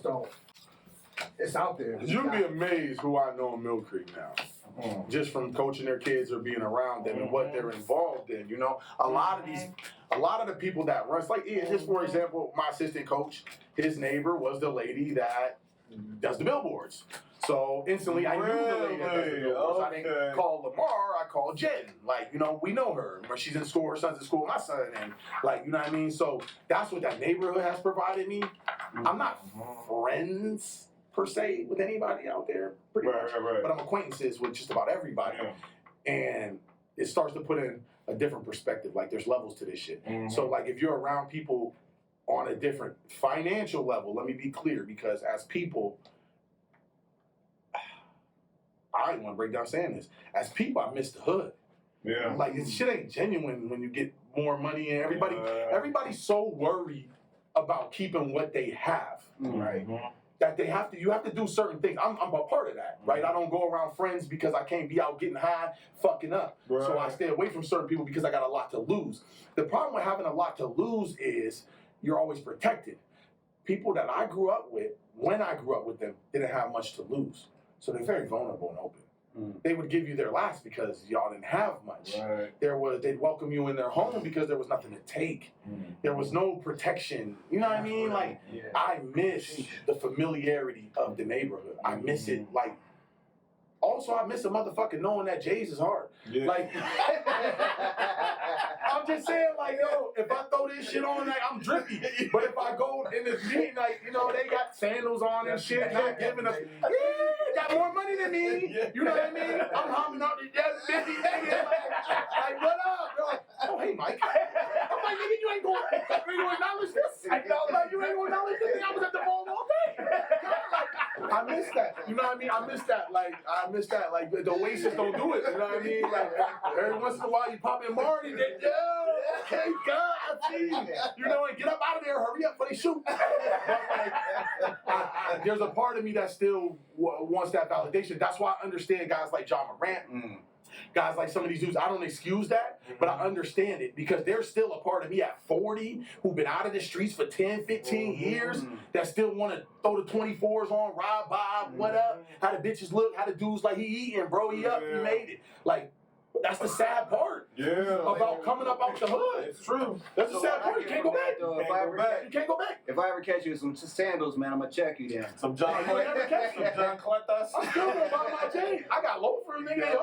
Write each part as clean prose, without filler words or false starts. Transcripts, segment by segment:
just don't. It's out there. You'd be amazed who I know in Mill Creek now. Just from coaching their kids or being around them and what they're involved in. You know, a lot of the people that runs, like just for example, my assistant coach, his neighbor was the lady that does the billboards. So instantly I knew the lady that does the billboards. I didn't call Lamar, I called Jen. Like, you know, we know her. She's in school, her son's in school, my son, and like, you know what I mean? So that's what that neighborhood has provided me. I'm not friends per se with anybody out there, pretty much. But I'm acquaintances with just about everybody. And it starts to put in a different perspective. Like, there's levels to this shit. So, like, if you're around people on a different financial level, let me be clear, because as people, I don't want to break down saying this. As people, I miss the hood. Yeah. Like, this shit ain't genuine when you get more money and everybody's so worried about keeping what they have. Right. That you have to do certain things. I'm a part of that, right? I don't go around friends because I can't be out getting high, fucking up. Right. So I stay away from certain people because I got a lot to lose. The problem with having a lot to lose is you're always protected. People that I grew up with, when I grew up with them, didn't have much to lose. So they're very vulnerable and open. They would give you their last because y'all didn't have much. Right. They'd welcome you in their home because there was nothing to take. There was no protection. You know what I mean? Like, I miss the familiarity of the neighborhood. I miss it. Like, also I miss a motherfucker knowing that Jay's is hard. Like, I'm just saying, like, yo, if I throw this shit on, like, I'm drippy. But if I go in this meeting, like, you know, they got sandals on and shit, not giving them, got more money than me. You know what I mean? I'm humming up the busy nigga. Like, what up? They're like, oh, hey, Mike. I'm like, nigga, you ain't going to acknowledge this? Like, you ain't going to acknowledge this thing? I was at the mall all day. Like, I miss that. You know what I mean? I miss that. Like, the Oasis don't do it. You know what I mean? Like, every once in a while, you pop in Marty, they, okay, God, I see you. You know, and get up out of there, hurry up before they shoot. But, like, there's a part of me that still wants that validation. That's why I understand guys like John Morant, guys like some of these dudes. I don't excuse that, but I understand it because there's still a part of me at 40 who've been out of the streets for 10, 15 years that still want to throw the 24s on, ride Bob, what up, how the bitches look, how the dudes like he eating, bro, he up, he made it. Like, that's the sad part about coming up out the hood. It's true. That's the sad part. You can't go back. You can't go back. If I ever catch you with some sandals, man, I'm going to check you down. Some John Collectas. I'm still going to buy my chains. I got loafers, nigga.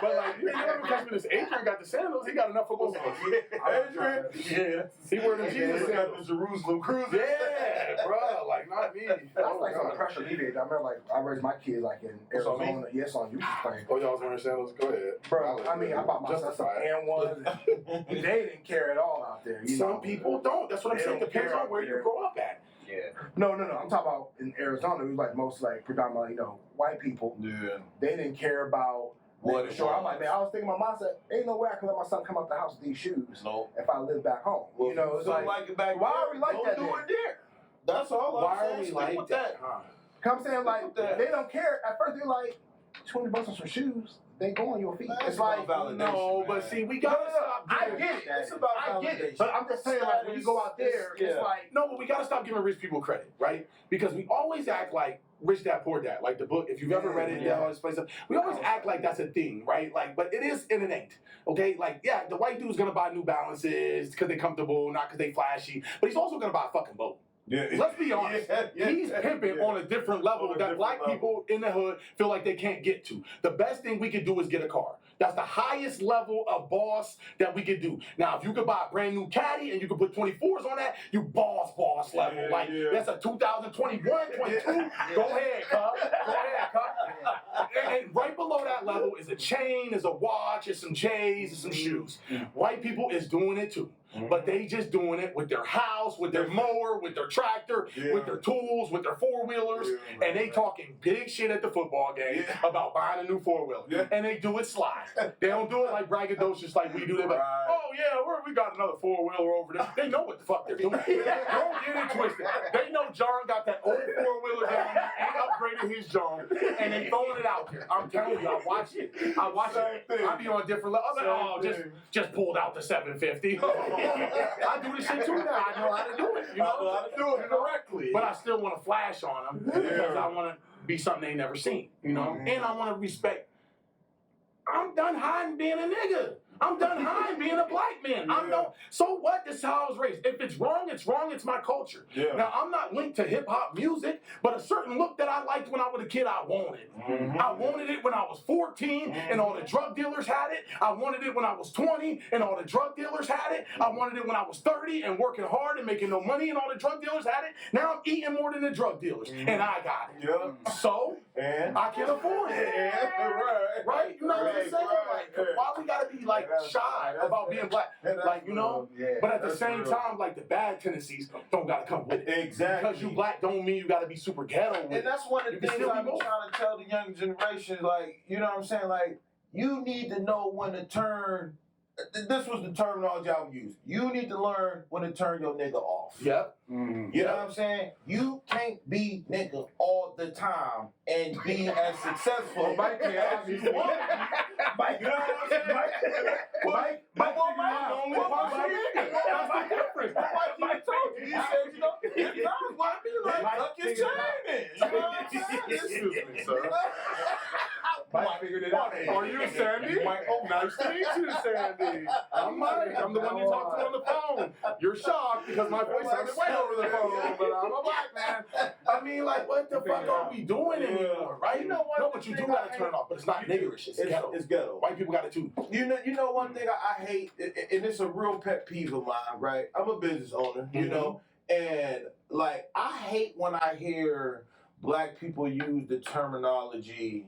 But, like, you ain't never catch me this. Adrian got the sandals. He got enough for both of us. Adrian? Yeah. He wear the Jesus sandals. The Jerusalem cruises. Yeah, bro. Like, not me. That's like some pressure me did. I remember, like, I raised my kids, like, in Arizona. Yes, on youth playing. Oh, y'all was wearing sandals? Go ahead. Bro, I mean, I bought myself some N1s. They didn't care at all out there. Some people don't. That's what I'm saying. Depends on where you grow up at. Yeah. No. I'm talking about in Arizona. It was like most like predominantly, you know, white people. Yeah. They didn't care about what. Sure. I'm like, man, I was thinking, my mom said, ain't no way I can let my son come out the house with these shoes. No. If I live back home. Well, you know, it's like back why are we like that? Do it there. That's all. Why are we like that? I'm saying, like, they don't care. At first, they're like, $20 on some shoes. They go on your feet. It's like validation. No, but see, we gotta stop. I get it. It's about validation. But I'm just saying, like, when you go out there, it's like no, but we gotta stop giving rich people credit, right? Because we always act like Rich Dad Poor Dad, like the book. If you've ever read it, all this place, we always act like that's a thing, right? Like, but it is and it ain't. Okay, like the white dude's gonna buy New Balances because they're comfortable, not because they flashy, but he's also gonna buy a fucking boat. Yeah. Let's be honest. He's pimping on a different level that black people in the hood feel like they can't get to. The best thing we could do is get a car. That's the highest level of boss that we could do. Now, if you could buy a brand new caddy and you could put 24s on that, you boss level. That's a 2021, 22. Go ahead, cuz. And right below that level is a chain, is a watch, is some J's, is some shoes. White people is doing it too. But they just doing it with their house, with their mower, with their tractor, with their tools, with their four-wheelers, and they talking big shit at the football game about buying a new four-wheeler. And they do it sly. They don't do it like braggadocious like we do. They're like, oh yeah, we got another four-wheeler over there. They know what the fuck they're doing. Don't get it twisted. They know John got that old four-wheeler down there, ain't upgraded taking his John and then throwing it out there. I'm telling you, I watch it. I be on different levels. I'm like, just pulled out the 750. I do this shit too now. I know how to do it. You know? I know how to do it correctly. But I still want to flash on them because I want to be something they never seen. You know, and I want to respect. I'm done hiding being a nigga. I'm done hiding being a black man. So what? This is how I was raised. If it's wrong, it's wrong. It's my culture. Yeah. Now, I'm not linked to hip-hop music, but a certain look that I liked when I was a kid, I wanted. I wanted it when I was 14 and all the drug dealers had it. I wanted it when I was 20 and all the drug dealers had it. I wanted it when I was 30 and working hard and making no money and all the drug dealers had it. Now I'm eating more than the drug dealers, and I got it. Yeah. So, I can afford it. Right? You know what I'm saying? Like, why we gotta be like shy about being black? Like, you know? But at the same time, like the bad tendencies don't gotta come with it. Exactly. Because you black don't mean you gotta be super ghetto with it. And that's one of the things I've been both. trying to tell the young generation, like, you know what I'm saying? Like, you need to know when to turn. This was the terminology I would use. You need to learn when to turn your nigga off. Yep. You know what I'm saying? You can't be nigga all the time and be as successful Mike can as you want. Mike, You know what I'm saying? Mike, Mike, That's the difference. Mike told you. He said, you know, if not, why be like, tuck his chain in? You know what I'm saying? Excuse me, sir. Mike figured it out. Are you Sandy? Mike, Nice to meet you, Sandy. I'm Mike. I'm the one you talk to on the phone. You're shocked because my voice sounded way over the phone, but I'm a black man. I mean, like, what the fuck are we doing anymore, right? You know what? No, but you do gotta turn it off. But it's not niggerish. It's ghetto. It's ghetto. White people got it too. You know one thing I hate, and it's a real pet peeve of mine, right? I'm a business owner, you know, and like I hate when I hear black people use the terminology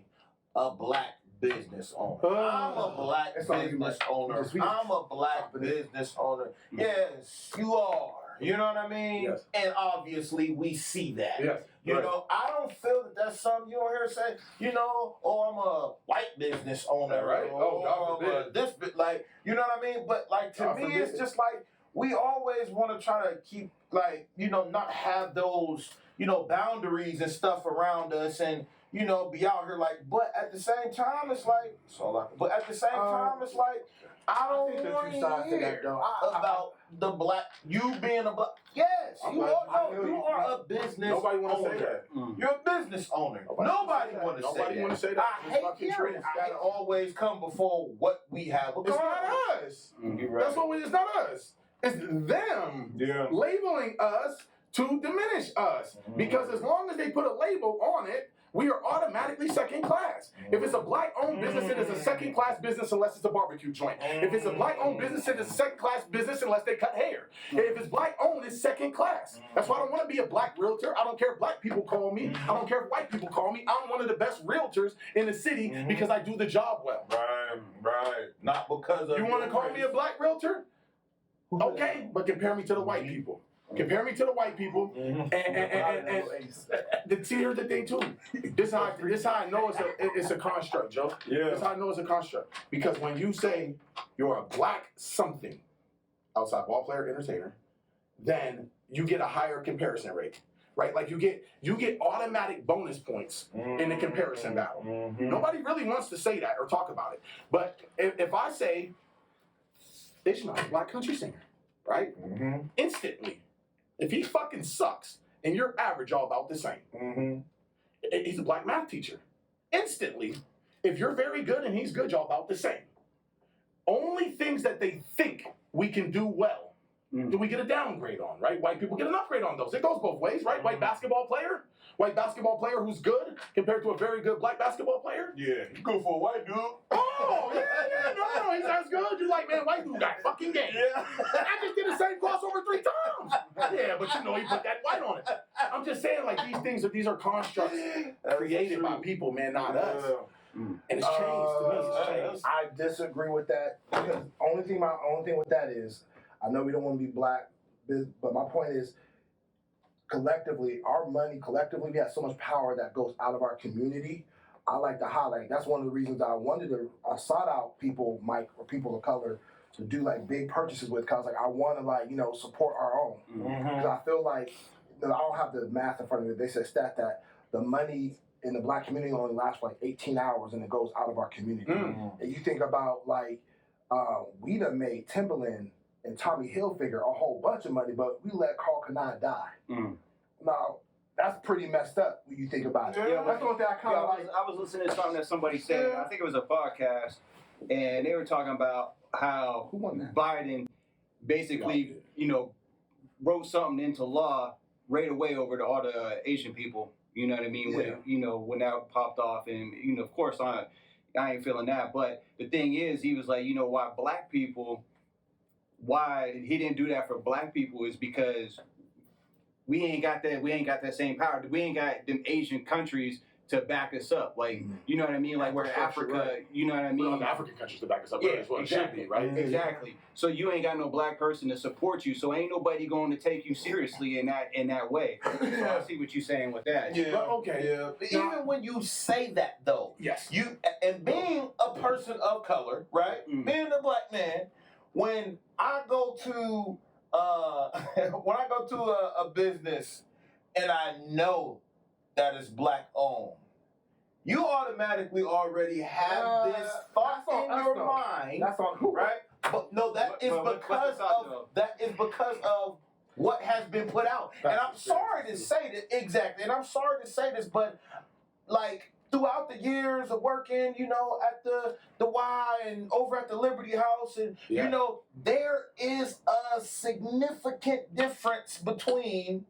a black business owner. I'm a black business owner. I'm a black business owner. Yes, you are. You know what I mean? Yes. And obviously we see that. Yes. You know, I don't feel that that's something you don't hear say, you know, oh, I'm a white business owner, Right. Oh, God I'm a this bit, like, you know what I mean? But like to God me, forbid. it's just like we always want to try to keep like, you know, not have those, you know, boundaries and stuff around us and, you know, be out here like, but at the same time, it's like, but at the same time, it's like, I don't want to hear about the black, you being a black, yes, you are a business Nobody want to owner. say that. You're a business owner. Nobody want to say that. Nobody want to say that. I hate hearing it. It's got to always come before what we have. It's not us. That's what it's not us. It's them labeling us to diminish us. Because as long as they put a label on it, we are automatically second class. If it's a black-owned business, it is a second-class business unless it's a barbecue joint. If it's a black-owned business, it is a second-class business unless they cut hair. If it's black-owned, it's second class. That's why I don't want to be a black realtor. I don't care if black people call me. I don't care if white people call me. I'm one of the best realtors in the city because I do the job well. Right. Not because of You want to call me a black realtor? Okay, but compare me to the white people. Compare me to the white people, and here's the thing too. This how I know it's a construct, Joe. Yeah. This how I know it's a construct because when you say you're a black something, outside ball player, entertainer, then you get a higher comparison rate, right? Like you get automatic bonus points in the comparison battle. Nobody really wants to say that or talk about it, but if I say Ishmael's a black country singer, right? Instantly. If he fucking sucks and you're average, all about the same. He's a black math teacher. Instantly, if you're very good and he's good, y'all about the same. Only things that they think we can do well, do we get a downgrade on, right? White people get an upgrade on those. It goes both ways, right? White basketball player who's good compared to a very good black basketball player. Yeah, you go for a white dude. Oh, yeah, no, he's as good. You like, man, white dude got fucking game. Yeah. I just did the same crossover 3 times. Yeah, but you know, he put that white on it. I'm just saying, like, these are constructs created by people, man, not us. And it's changed to me. It's changed. I disagree with that because my only thing with that is I know we don't want to be black, but my point is collectively, we have so much power that goes out of our community. I like to highlight. That's one of the reasons I sought out people, Mike, or people of color to do like big purchases with, cause like I want to support our own. Because I feel like I don't have the math in front of me. They said stat that the money in the black community only lasts for like 18 hours and it goes out of our community. And you think about like, we done made Timberland and Tommy Hilfiger a whole bunch of money, but we let Carl Kanai die. Now, that's pretty messed up when you think about it. Yeah, That's the only thing I kind of like. I was listening to something that somebody said, I think it was a podcast, and they were talking about how Biden basically, wrote something into law right away over to all the Asian people. You know what I mean? Yeah. When that popped off, and of course I ain't feeling that. But the thing is, he was like, why he didn't do that for black people is because we ain't got that same power. We ain't got them Asian countries to back us up. Like, you know what I mean? Like we're Africa, you know what I mean? We don't have African countries to back us up. Yeah, That's what exactly. It should be, right? Exactly. So you ain't got no black person to support you. So ain't nobody going to take you seriously in that way. So I see what you're saying with that. Yeah. But okay. Yeah. But even when you say that though, Yes. And being a person of color, right? Being a black man, when I go to a business and I know that it's black owned, you automatically already have this thought in your mind. That's on who, right? But no, that is because of what has been put out. And I'm sorry to say this, exactly. And I'm sorry to say this, but like throughout the years of working, at the Y and over at the Liberty House, and there is a significant difference between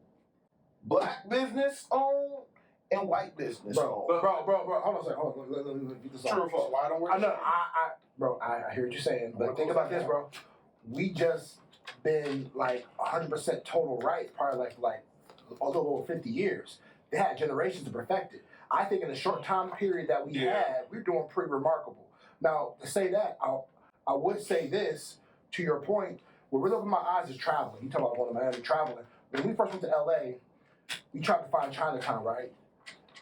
black business owned and white business owned. Bro, hold on a second. Hold on. Let me get this True or false? Why don't work? I know, I hear what you're saying, but think about this, bro. We just been like 100% total rights, probably like a little over 50 years. They had generations to perfect it. I think in the short time period that we had, we're doing pretty remarkable. Now, to say that, I would say this, to your point, what really opened my eyes is traveling. You talk about going to Miami, traveling. When we first went to LA, we tried to find Chinatown, right?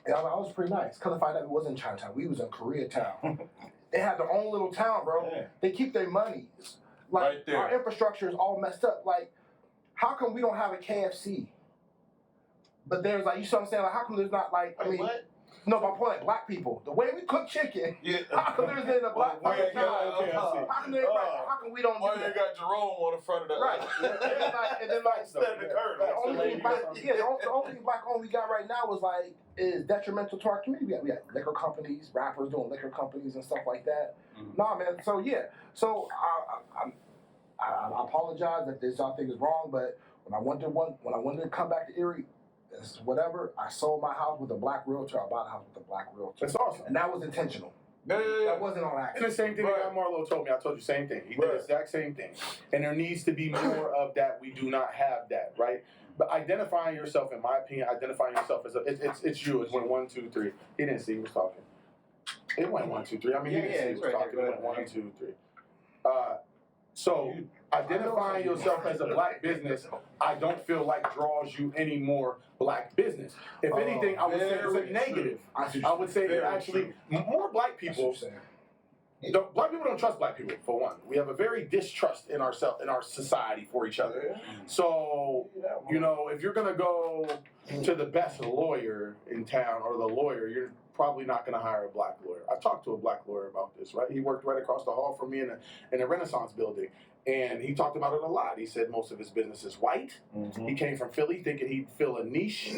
And I was pretty nice. Come to find out it wasn't Chinatown. We was in Koreatown. They have their own little town, bro. Yeah. They keep their money. Like, right there. Our infrastructure is all messed up. Like, how come we don't have a KFC? But there's like, you see what I'm saying? Like, how come there's not like, what? No, my point, like black people, the way we cook chicken, how come there's in a black town? How come we don't do that? You got Jerome on the front of the right. and then like instead of the curve. The only thing black owned we got right now is detrimental to our community. We got liquor companies, rappers doing liquor companies and stuff like that. Nah, man. So yeah. So I apologize if this y'all think is wrong, but when I wanted to come back to Erie, whatever, I sold my house with a black realtor. I bought a house with a black realtor. That's awesome. And that was intentional. Yeah. That wasn't on accident. And the same thing that Marlo told me. I told you the same thing. He did the exact same thing. And there needs to be more of that. We do not have that, right? But identifying yourself, in my opinion, identifying yourself as it's you. It went 1, 2, 3. He didn't see he was talking. It went 1, 2, 3. I mean, he didn't see he was talking. It went 1, 2, 3. So identifying yourself as a black business, I don't feel like draws you any more black business. If anything, I would say it's a negative. I would say that actually more black people. Black people don't trust black people, for one. We have a very distrust in our society for each other. So, if you're gonna go to the best lawyer in town or the lawyer, you're probably not going to hire a black lawyer. I talked to a black lawyer about this, right? He worked right across the hall from me in a Renaissance building, and he talked about it a lot. He said most of his business is white. He came from Philly thinking he'd fill a niche.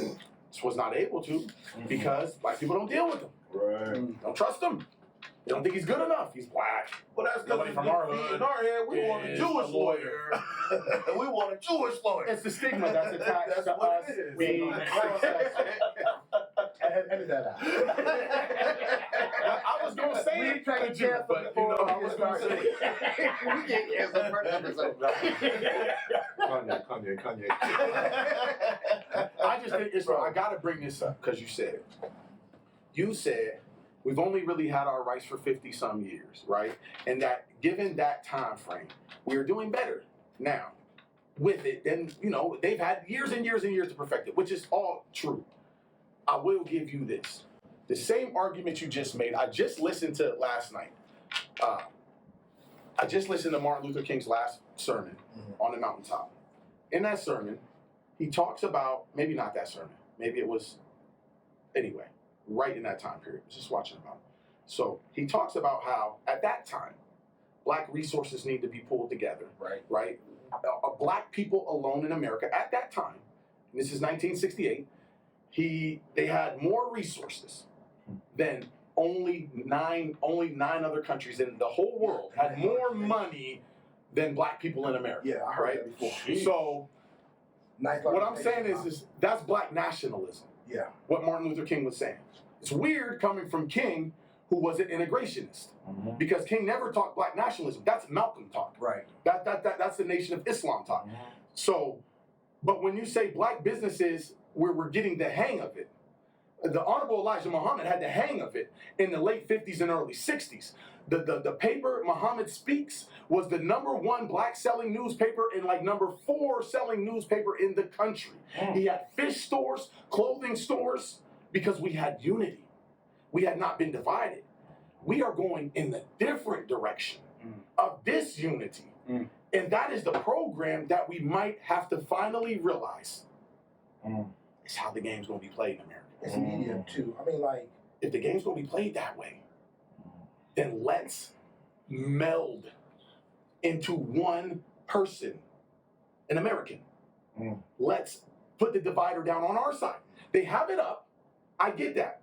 Was not able to because black people don't deal with him. Right. Don't trust him. They don't think he's good enough. He's black. Well, that's because from our head, we want a Jewish lawyer. We want a Jewish lawyer. It's the stigma that's attached to us. Edit that out. I was going to say it to Jew, but I was going to say it. We can't cancel Kanye. I just think it's wrong. I got to bring this up because you said it. You said we've only really had our rights for 50-some years, right? And that given that time frame, we are doing better now with it. And, they've had years and years and years to perfect it, which is all true. I will give you this. The same argument you just made, I just listened to it last night. I just listened to Martin Luther King's last sermon on the mountaintop. In that sermon, he talks about, maybe not that sermon, maybe it was Anyway, right in that time period, I was just watching about it. So he talks about how at that time, black resources need to be pulled together. Right. Black people alone in America at that time, and this is 1968, they had more resources than only nine other countries in the whole world had more money than black people in America. Yeah, I heard that before. So what I'm saying is that's black nationalism. Yeah. What Martin Luther King was saying. It's weird coming from King, who was an integrationist, because King never talked black nationalism. That's Malcolm talk. Right. That's the Nation of Islam talk. So, but when you say black businesses, we're getting the hang of it. The Honorable Elijah Muhammad had the hang of it in the late 50s and early 60s. The paper Muhammad Speaks was the #1 black selling newspaper and like #4 selling newspaper in the country. He had fish stores, clothing stores, because we had unity. We had not been divided. We are going in the different direction of disunity. And that is the program that we might have to finally realize is how the game's going to be played in America. It's a medium too. I mean, like, if the game's going to be played that way, then let's meld into one person, an American. Let's put the divider down on our side. They have it up. I get that.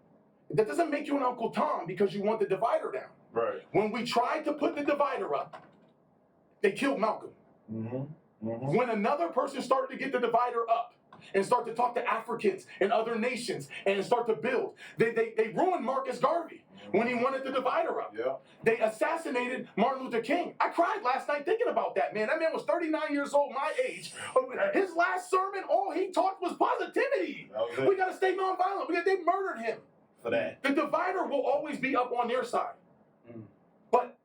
That doesn't make you an Uncle Tom because you want the divider down. Right. When we tried to put the divider up, they killed Malcolm. When another person started to get the divider up and start to talk to Africans and other nations and start to build, they ruined Marcus Garvey when he wanted the divider up. Yeah. They assassinated Martin Luther King. I cried last night thinking about that, man. That man was 39 years old, my age. His last sermon, all he talked was positivity. We got to stay nonviolent. They murdered him. For that. The divider will always be up on their side. But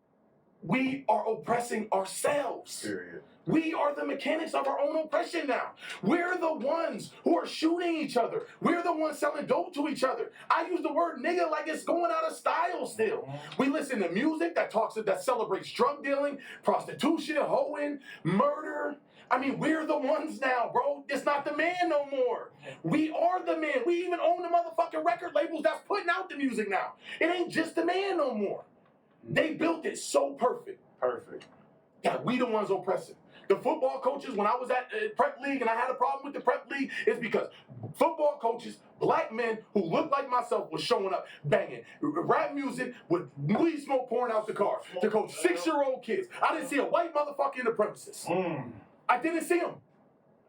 we are oppressing ourselves. Period. We are the mechanics of our own oppression now. We're the ones who are shooting each other. We're the ones selling dope to each other. I use the word nigga like it's going out of style still. We listen to music that celebrates drug dealing, prostitution, hoeing, murder. I mean, we're the ones now, bro. It's not the man no more. We are the man. We even own the motherfucking record labels that's putting out the music now. It ain't just the man no more. They built it so perfect. That we the ones oppressing. The football coaches, when I was at prep league and I had a problem with the prep league, it's because football coaches, black men who looked like myself, was showing up banging rap music with weed smoke pouring out the car to coach 6-year-old kids. I didn't see a white motherfucker in the premises. I didn't see him.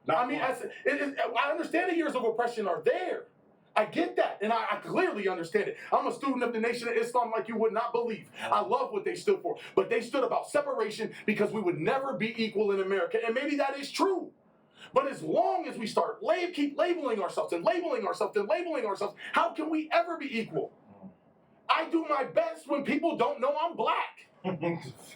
I mean, I understand the years of oppression are there. I get that, and I clearly understand it. I'm a student of the Nation of Islam like you would not believe. I love what they stood for, but they stood about separation because we would never be equal in America, and maybe that is true. But as long as we start keep labeling ourselves and labeling ourselves and labeling ourselves, how can we ever be equal? I do my best when people don't know I'm black.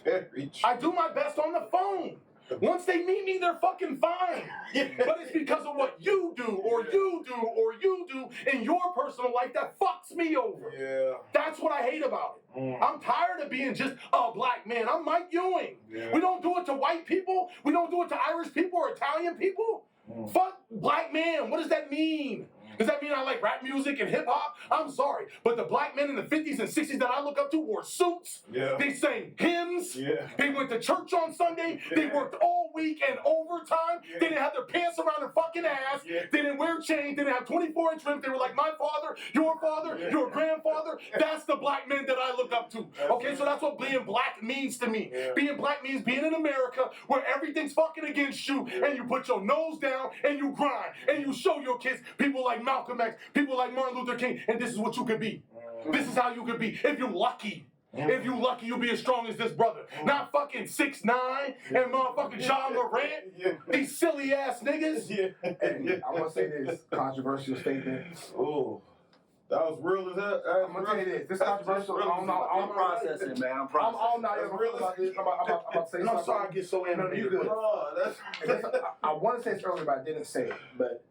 Very true. I do my best on the phone. Once they meet me, they're fucking fine. But it's because of what you do or you do or you do in your personal life that fucks me over. Yeah. That's what I hate about it. I'm tired of being just a black man. I'm Mike Ewing. We don't do it to white people. We don't do it to Irish people or Italian people. Fuck black man. What does that mean? Does that mean I like rap music and hip hop? I'm sorry, but the black men in the 50s and 60s that I look up to wore suits. They sang hymns. They went to church on Sunday. They worked all week and overtime. They didn't have their pants around their fucking ass. They didn't wear chains. They didn't have 24-inch rims. They were like my father, your grandfather. That's the black men that I look up to. Okay, so that's what being black means to me. Being black means being in America where everything's fucking against you and you put your nose down and you grind and you show your kids people like Malcolm X, people like Martin Luther King, and this is what you could be. This is how you could be. If you're lucky. If you lucky, you'll be as strong as this brother. Not fucking 6'9" and motherfucking John Morant. These silly ass niggas. And I want to say this controversial statement. Oh, that was real as hell. I'm gonna tell you this. This controversial. I'm processing, man. I'm processing. I'm about to say And I'm sorry I get so animated. You good. Oh, I want to say this earlier, but I didn't say it. But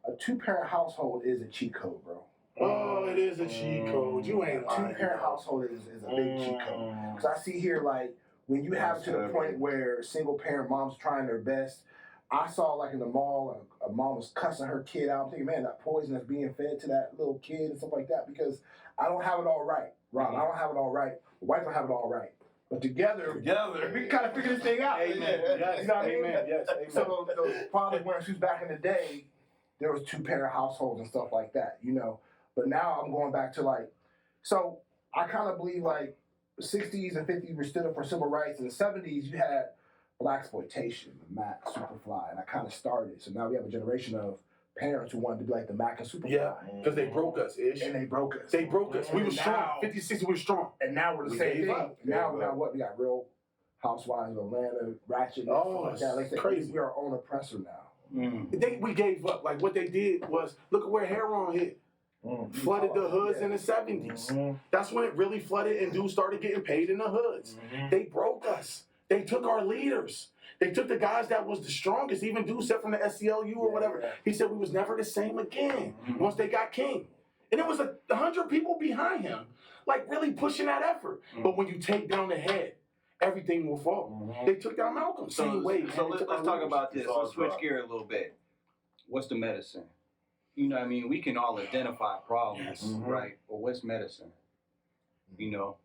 a 2-parent household is a cheat code, bro. Oh, it is a cheat code. You ain't lying. 2-parent household is a big cheat code. Because I see here, like, when you have to the point where single-parent moms trying their best, I saw like in the mall, a mom was cussing her kid out. I'm thinking, man, that poison that's being fed to that little kid and stuff like that. Because I don't have it all right, Ron. I don't have it all right. The wife don't have it all right. But together, we can kind of figure this thing out. Amen. Yes. You know what I mean? Amen. Yes. Amen. So those fathers wearing shoes back in the day, there was 2-parent households and stuff like that, you know. But now I'm going back to like, so I kind of believe like the 60s and 50s were stood up for civil rights. In the 70s, you had blaxploitation, the Mac, Superfly, and I kind of started. So now we have a generation of parents who wanted to be like the Mac and Superfly. Yeah, because they broke us, Ish. And they broke us. They broke us. We were strong. Now- 50, 60, we were strong. And now we're the We same gave thing. up. Now what? We got Real Housewives of Atlanta, Ratchet, and Oh, stuff like that. Like I said, crazy. we are our own oppressor now. We gave up. Like what they did was, look at where heroin hit. Flooded the hoods in the 70s. That's when it really flooded and dudes started getting paid in the hoods. They broke us. They took our leaders. They took the guys that was the strongest. Even dude said from the SCLU or whatever. He said we was never the same again once they got King. And it was 100 people behind him, like really pushing that effort. But when you take down the head, everything will fall. They took down Malcolm. Same way. So let's talk about this. Let's switch gear a little bit. What's the medicine? You know what I mean? We can all identify problems, right? But what's medicine? You know?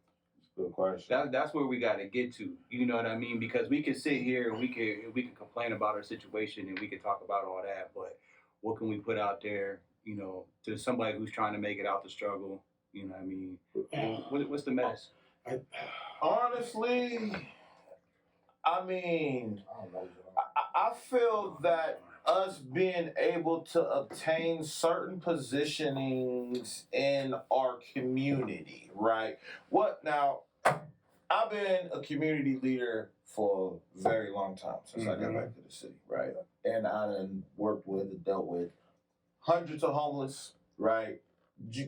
Good question. That's where we got to get to. You know what I mean? Because we can sit here and we can complain about our situation and we can talk about all that, but what can we put out there, you know, to somebody who's trying to make it out the struggle? You know what I mean? What's the medicine? Honestly, I mean, I feel that us being able to obtain certain positionings in our community, right? I've been a community leader for a very long time since I got back to the city, right? And I done worked with and dealt with hundreds of homeless, right?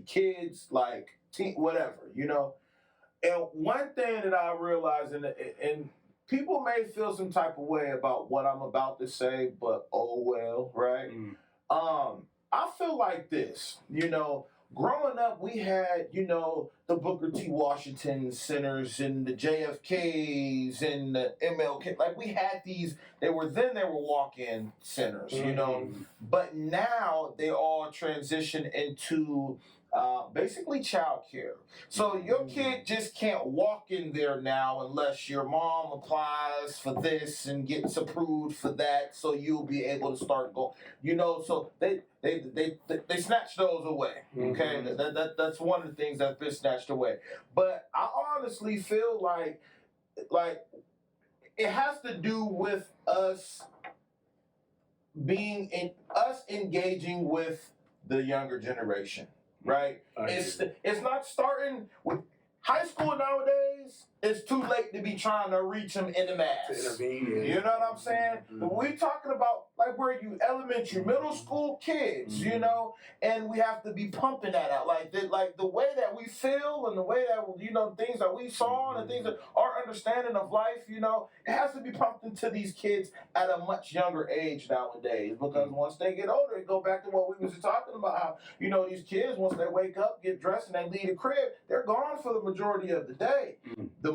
Kids, like, whatever, you know? And one thing that I realized, and people may feel some type of way about what I'm about to say, but oh well, right? I feel like this, you know, growing up, we had, you know, the Booker T. Washington centers and the JFKs and the MLK. Like, we had these, they were walk-in centers, you know, but now they all transition into basically child care. So your kid just can't walk in there now unless your mom applies for this and gets approved for that, so you'll be able to start going. You know, so they snatch those away. Okay, that's one of the things that's been snatched away. But I honestly feel like it has to do with us engaging with the younger generation. Right? It's not starting with high school nowadays. It's too late to be trying to reach them in the mass. To intervene. You know what I'm saying? But we talking about like where you elementary, middle school kids, you know, and we have to be pumping that out. Like the way that we feel and the way that, you know, things that we saw and the things that our understanding of life, you know, it has to be pumped into these kids at a much younger age nowadays. Because once they get older, it go back to what we was talking about, how, you know, these kids, once they wake up, get dressed, and they leave the crib, they're gone for the majority of the day.